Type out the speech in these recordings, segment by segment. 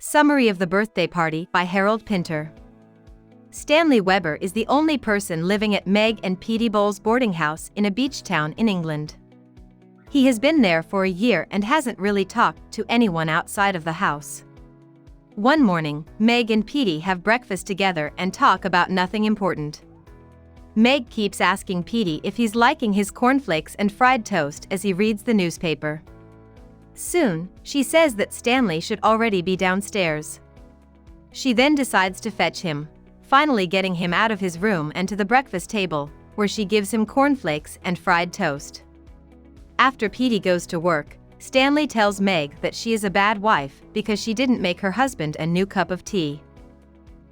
Summary of the Birthday Party by Harold Pinter. Stanley Webber is the only person living at Meg and Petey Bowles' boarding house in a beach town in England. He has been there for a year and hasn't really talked to anyone outside of the house. One morning, Meg and Petey have breakfast together and talk about nothing important. Meg keeps asking Petey if he's liking his cornflakes and fried toast as he reads the newspaper. Soon, she says that Stanley should already be downstairs. She then decides to fetch him, finally getting him out of his room and to the breakfast table, where she gives him cornflakes and fried toast. After Petey goes to work, Stanley tells Meg that she is a bad wife because she didn't make her husband a new cup of tea.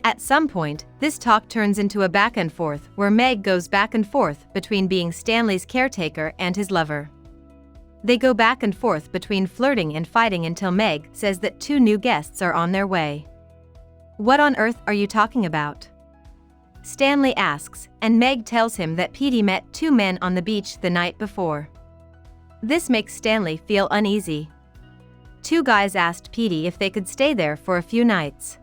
At some point, this talk turns into a back and forth where Meg goes back and forth between being Stanley's caretaker and his lover. They go back and forth between flirting and fighting until Meg says that 2 new guests are on their way. "What on earth are you talking about?" Stanley asks, and Meg tells him that Petey met 2 men on the beach the night before. This makes Stanley feel uneasy. 2 guys asked Petey if they could stay there for a few nights.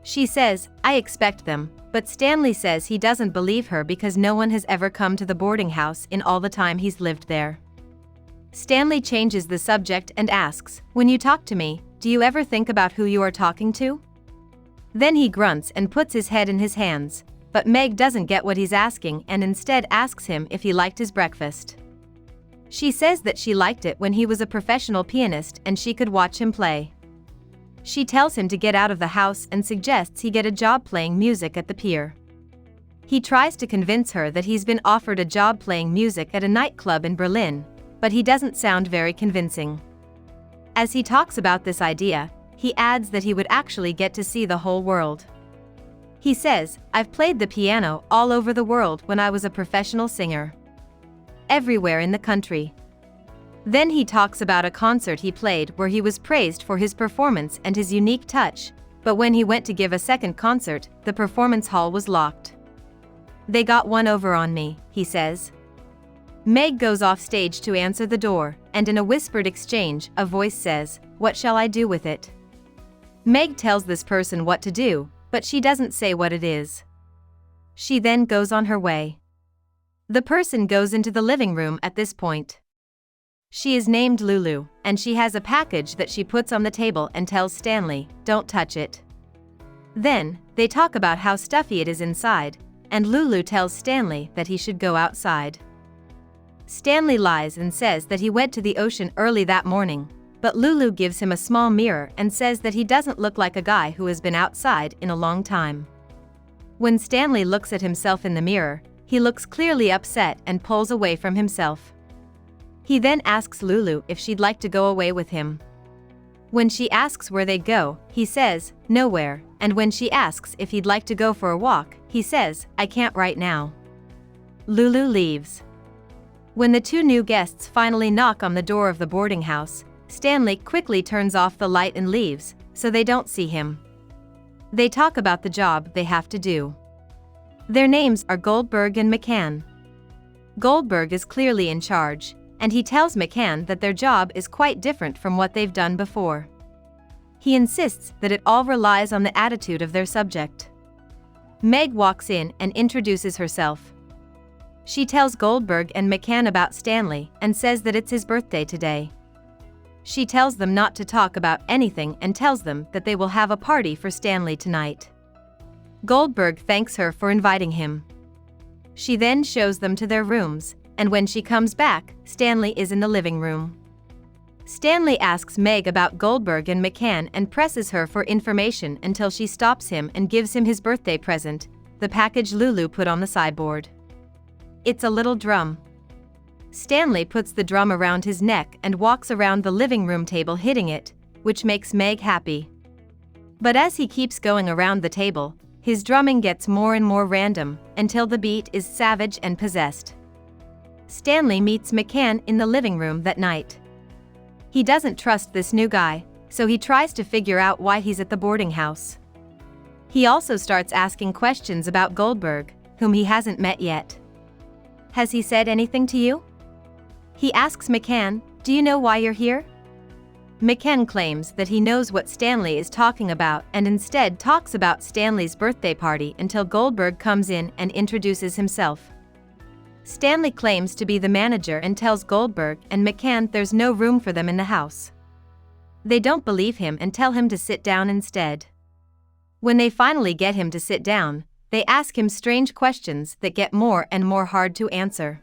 She says, "I expect them," but Stanley says he doesn't believe her because no one has ever come to the boarding house in all the time he's lived there. Stanley changes the subject and asks, "When you talk to me, do you ever think about who you are talking to?" Then he grunts and puts his head in his hands, but Meg doesn't get what he's asking and instead asks him if he liked his breakfast. She says that she liked it when he was a professional pianist and she could watch him play. She tells him to get out of the house and suggests he get a job playing music at the pier. He tries to convince her that he's been offered a job playing music at a nightclub in Berlin, but he doesn't sound very convincing. As he talks about this idea, he adds that he would actually get to see the whole world. He says, "I've played the piano all over the world when I was a professional singer. Everywhere in the country." Then he talks about a concert he played where he was praised for his performance and his unique touch, but when he went to give a second concert, the performance hall was locked. "They got one over on me," he says. Meg goes off stage to answer the door, and in a whispered exchange, a voice says, "What shall I do with it?" Meg tells this person what to do, but she doesn't say what it is. She then goes on her way. The person goes into the living room at this point. She is named Lulu, and she has a package that she puts on the table and tells Stanley, "Don't touch it." Then, they talk about how stuffy it is inside, and Lulu tells Stanley that he should go outside. Stanley lies and says that he went to the ocean early that morning, but Lulu gives him a small mirror and says that he doesn't look like a guy who has been outside in a long time. When Stanley looks at himself in the mirror, he looks clearly upset and pulls away from himself. He then asks Lulu if she'd like to go away with him. When she asks where they go, he says, "Nowhere," and when she asks if he'd like to go for a walk, he says, "I can't right now." Lulu leaves. When the 2 new guests finally knock on the door of the boarding house, Stanley quickly turns off the light and leaves, so they don't see him. They talk about the job they have to do. Their names are Goldberg and McCann. Goldberg is clearly in charge, and he tells McCann that their job is quite different from what they've done before. He insists that it all relies on the attitude of their subject. Meg walks in and introduces herself. She tells Goldberg and McCann about Stanley and says that it's his birthday today. She tells them not to talk about anything and tells them that they will have a party for Stanley tonight. Goldberg thanks her for inviting him. She then shows them to their rooms, and when she comes back, Stanley is in the living room. Stanley asks Meg about Goldberg and McCann and presses her for information until she stops him and gives him his birthday present, the package Lulu put on the sideboard. It's a little drum. Stanley puts the drum around his neck and walks around the living room table hitting it, which makes Meg happy. But as he keeps going around the table, his drumming gets more and more random, until the beat is savage and possessed. Stanley meets McCann in the living room that night. He doesn't trust this new guy, so he tries to figure out why he's at the boarding house. He also starts asking questions about Goldberg, whom he hasn't met yet. "Has he said anything to you?" He asks McCann, "Do you know why you're here?" McKen claims that he knows what Stanley is talking about and instead talks about Stanley's birthday party until Goldberg comes in and introduces himself. Stanley claims to be the manager and tells Goldberg and McKen there's no room for them in the house. They don't believe him and tell him to sit down instead. When they finally get him to sit down, they ask him strange questions that get more and more hard to answer.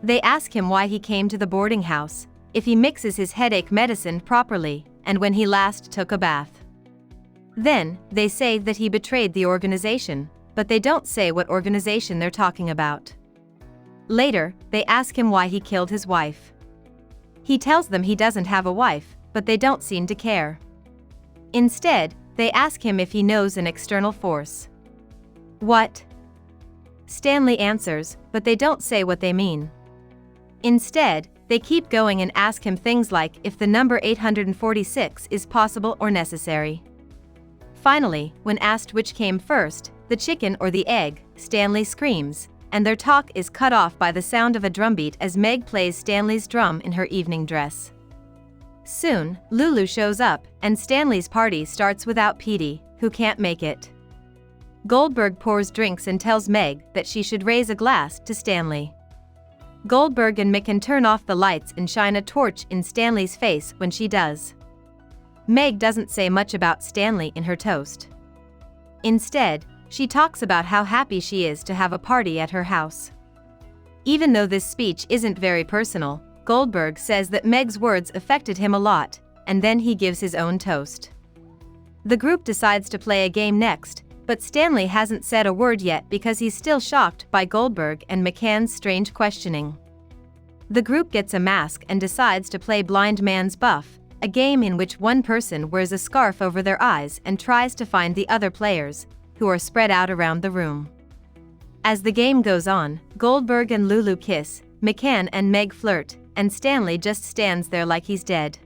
They ask him why he came to the boarding house, if he mixes his headache medicine properly, and when he last took a bath. Then, they say that he betrayed the organization, but they don't say what organization they're talking about. Later, they ask him why he killed his wife. He tells them he doesn't have a wife, but they don't seem to care. Instead, they ask him if he knows an external force. What? Stanley answers, but they don't say what they mean. Instead, they keep going and ask him things like if the number 846 is possible or necessary. Finally, when asked which came first, the chicken or the egg, Stanley screams, and their talk is cut off by the sound of a drumbeat as Meg plays Stanley's drum in her evening dress. Soon, Lulu shows up, and Stanley's party starts without Petey, who can't make it. Goldberg pours drinks and tells Meg that she should raise a glass to Stanley. Goldberg and McKen turn off the lights and shine a torch in Stanley's face when she does. Meg doesn't say much about Stanley in her toast. Instead, she talks about how happy she is to have a party at her house. Even though this speech isn't very personal, Goldberg says that Meg's words affected him a lot, and then he gives his own toast. The group decides to play a game next, but Stanley hasn't said a word yet because he's still shocked by Goldberg and McKen's strange questioning. The group gets a mask and decides to play Blind Man's Buff, a game in which one person wears a scarf over their eyes and tries to find the other players, who are spread out around the room. As the game goes on, Goldberg and Lulu kiss, McKen and Meg flirt, and Stanley just stands there like he's dead.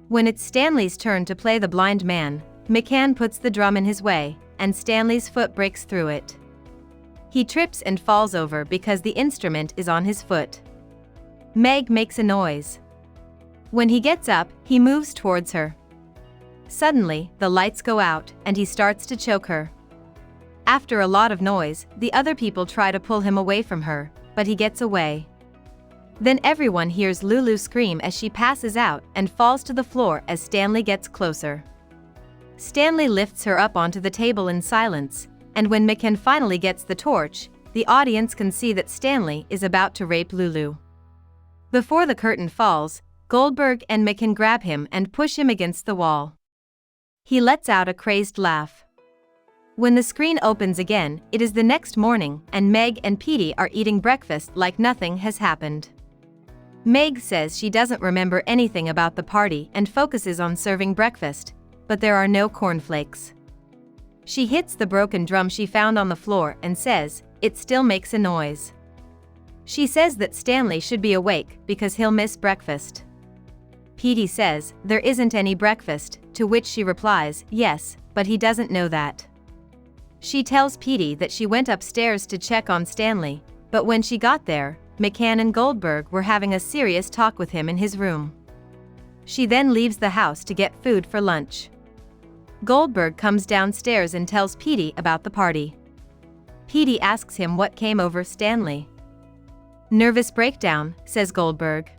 When it's Stanley's turn to play the blind man, McKen puts the drum in his way, and Stanley's foot breaks through it. He trips and falls over because the instrument is on his foot. Meg makes a noise. When he gets up, he moves towards her. Suddenly, the lights go out, and he starts to choke her. After a lot of noise, the other people try to pull him away from her, but he gets away. Then everyone hears Lulu scream as she passes out and falls to the floor as Stanley gets closer. Stanley lifts her up onto the table in silence, and when McKen finally gets the torch, the audience can see that Stanley is about to rape Lulu. Before the curtain falls, Goldberg and McKen grab him and push him against the wall. He lets out a crazed laugh. When the screen opens again, it is the next morning, and Meg and Petey are eating breakfast like nothing has happened. Meg says she doesn't remember anything about the party and focuses on serving breakfast, but there are no cornflakes. She hits the broken drum she found on the floor and says, it still makes a noise. She says that Stanley should be awake because he'll miss breakfast. Petey says, there isn't any breakfast, to which she replies, yes, but he doesn't know that. She tells Petey that she went upstairs to check on Stanley, but when she got there, McKen and Goldberg were having a serious talk with him in his room. She then leaves the house to get food for lunch. Goldberg comes downstairs and tells Petey about the party. Petey asks him what came over Stanley. Nervous breakdown, says Goldberg.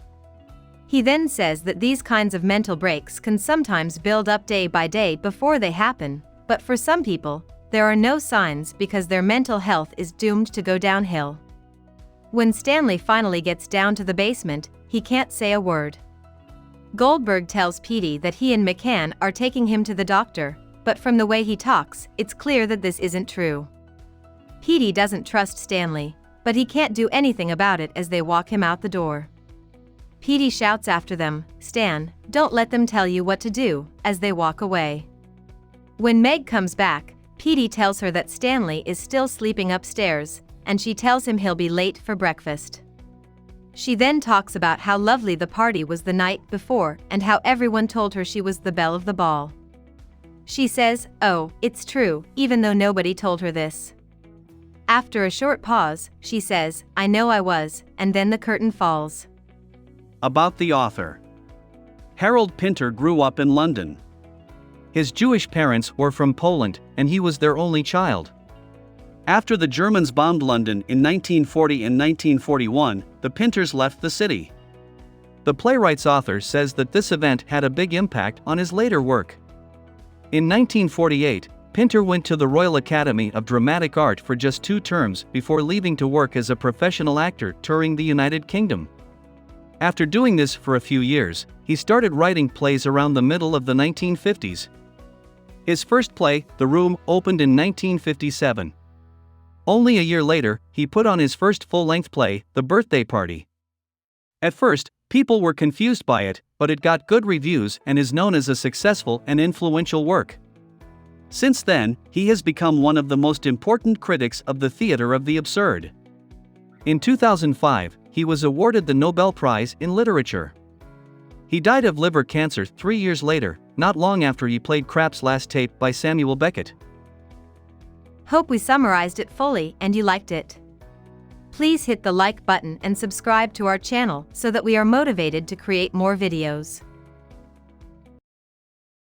He then says that these kinds of mental breaks can sometimes build up day by day before they happen, but for some people, there are no signs because their mental health is doomed to go downhill. When Stanley finally gets down to the basement, he can't say a word. Goldberg tells Petey that he and McKen are taking him to the doctor, but from the way he talks, it's clear that this isn't true. Petey doesn't trust Stanley, but he can't do anything about it as they walk him out the door. Petey shouts after them, Stan, don't let them tell you what to do, as they walk away. When Meg comes back, Petey tells her that Stanley is still sleeping upstairs, and she tells him he'll be late for breakfast. She then talks about how lovely the party was the night before and how everyone told her she was the belle of the ball. She says, oh, it's true, even though nobody told her this. After a short pause, she says, I know I was, and then the curtain falls. About the author. Harold Pinter grew up in London. His Jewish parents were from Poland, and he was their only child. After the Germans bombed London in 1940 and 1941, the Pinters left the city. The playwright's author says that this event had a big impact on his later work. In 1948, Pinter went to the Royal Academy of Dramatic Art for just 2 terms before leaving to work as a professional actor touring the United Kingdom. After doing this for a few years, he started writing plays around the middle of the 1950s. His first play, The Room, opened in 1957. Only a year later, he put on his first full-length play, The Birthday Party. At first, people were confused by it, but it got good reviews and is known as a successful and influential work. Since then, he has become one of the most important critics of the theater of the absurd. In 2005, he was awarded the Nobel Prize in Literature. He died of liver cancer 3 years later, not long after he played Krapp's Last Tape by Samuel Beckett. Hope we summarized it fully and you liked it. Please hit the like button and subscribe to our channel so that we are motivated to create more videos.